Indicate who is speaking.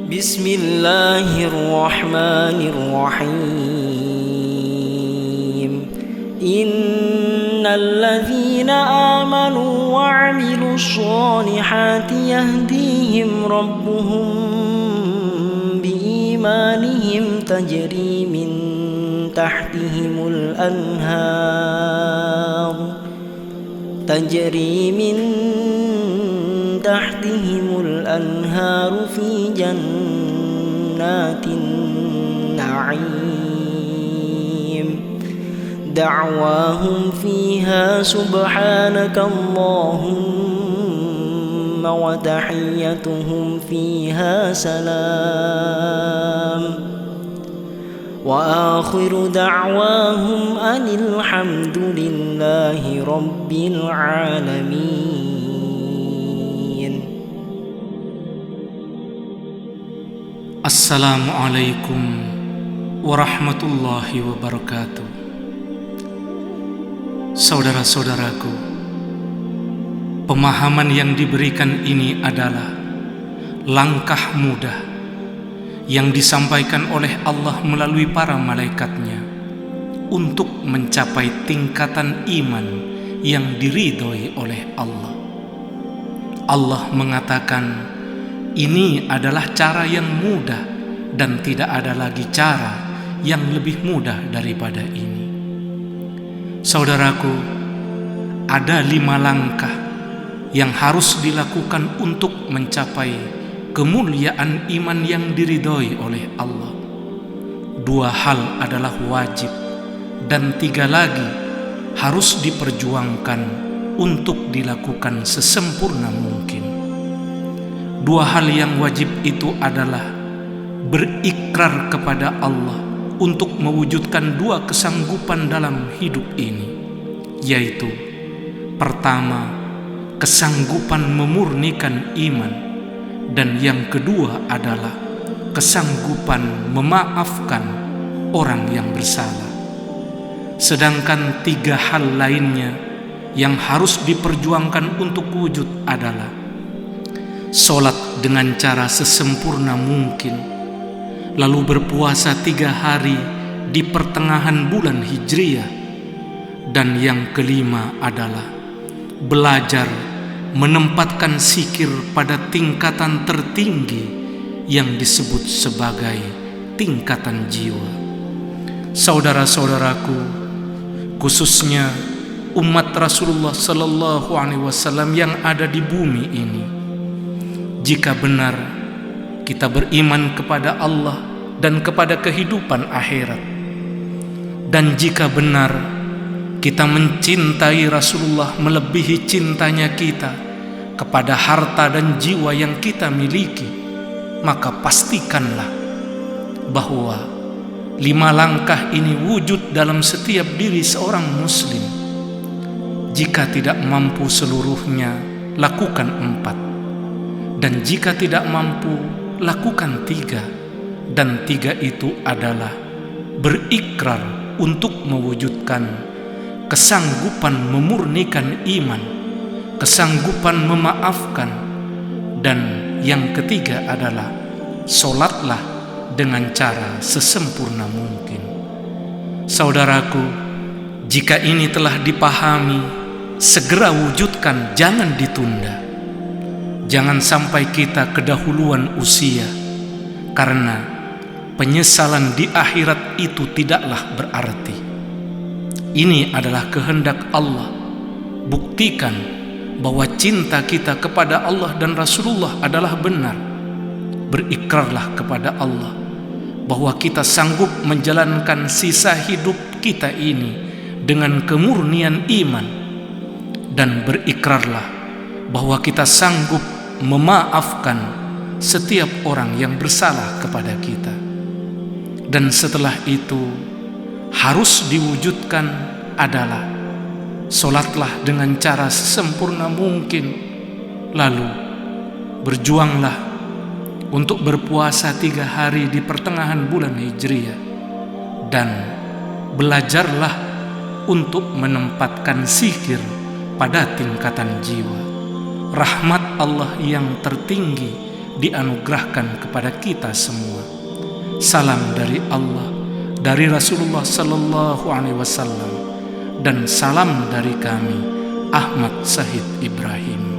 Speaker 1: بسم الله الرحمن الرحيم إن الذين آمنوا وعملوا الصالحات يهديهم ربهم بإيمانهم تجري من تحتهم الأنهار في جنات النعيم دعواهم فيها سبحانك اللهم وتحيتهم فيها سلام وآخر دعواهم أن الحمد لله رب العالمين.
Speaker 2: Assalamualaikum warahmatullahi wabarakatuh. Saudara-saudaraku, pemahaman yang diberikan ini adalah langkah mudah yang disampaikan oleh Allah melalui para malaikatnya untuk mencapai tingkatan iman yang diridhoi oleh Allah. Allah mengatakan, ini adalah cara yang mudah dan tidak ada lagi cara yang lebih mudah daripada ini. Saudaraku, ada 5 langkah yang harus dilakukan untuk mencapai kemuliaan iman yang diridhoi oleh Allah. 2 hal adalah wajib dan 3 lagi harus diperjuangkan untuk dilakukan sesempurna mungkin. 2 hal yang wajib itu adalah berikrar kepada Allah untuk mewujudkan 2 kesanggupan dalam hidup ini, yaitu pertama, kesanggupan memurnikan iman, dan yang kedua adalah kesanggupan memaafkan orang yang bersalah. Sedangkan 3 hal lainnya yang harus diperjuangkan untuk wujud adalah sholat dengan cara sesempurna mungkin, lalu berpuasa 3 hari di pertengahan bulan Hijriah, dan yang kelima adalah belajar menempatkan zikir pada tingkatan tertinggi yang disebut sebagai tingkatan jiwa. Saudara-saudaraku, khususnya umat Rasulullah Sallallahu Alaihi Wasallam yang ada di bumi ini, jika benar kita beriman kepada Allah dan kepada kehidupan akhirat, dan jika benar kita mencintai Rasulullah melebihi cintanya kita kepada harta dan jiwa yang kita miliki, maka pastikanlah bahwa 5 langkah ini wujud dalam setiap diri seorang muslim. Jika tidak mampu seluruhnya, lakukan 4. Dan jika tidak mampu, lakukan 3. Dan 3 itu adalah berikrar untuk mewujudkan kesanggupan memurnikan iman, kesanggupan memaafkan, dan yang ketiga adalah sholatlah dengan cara sesempurna mungkin. Saudaraku, jika ini telah dipahami, segera wujudkan, jangan ditunda. Jangan sampai kita kedahuluan usia, karena penyesalan di akhirat itu tidaklah berarti. Ini adalah kehendak Allah. Buktikan bahwa cinta kita kepada Allah dan Rasulullah adalah benar. Berikrarlah kepada Allah bahwa kita sanggup menjalankan sisa hidup kita ini dengan kemurnian iman, dan berikrarlah bahwa kita sanggup memaafkan setiap orang yang bersalah kepada kita. Dan setelah itu harus diwujudkan adalah sholatlah dengan cara sesempurna mungkin, lalu berjuanglah untuk berpuasa 3 hari di pertengahan bulan Hijriah, dan belajarlah untuk menempatkan zikir pada tingkatan jiwa. Rahmat Allah yang tertinggi dianugerahkan kepada kita semua. Salam dari Allah, dari Rasulullah sallallahu alaihi wasallam, dan salam dari kami, Ahmad Syahid Ibrahim.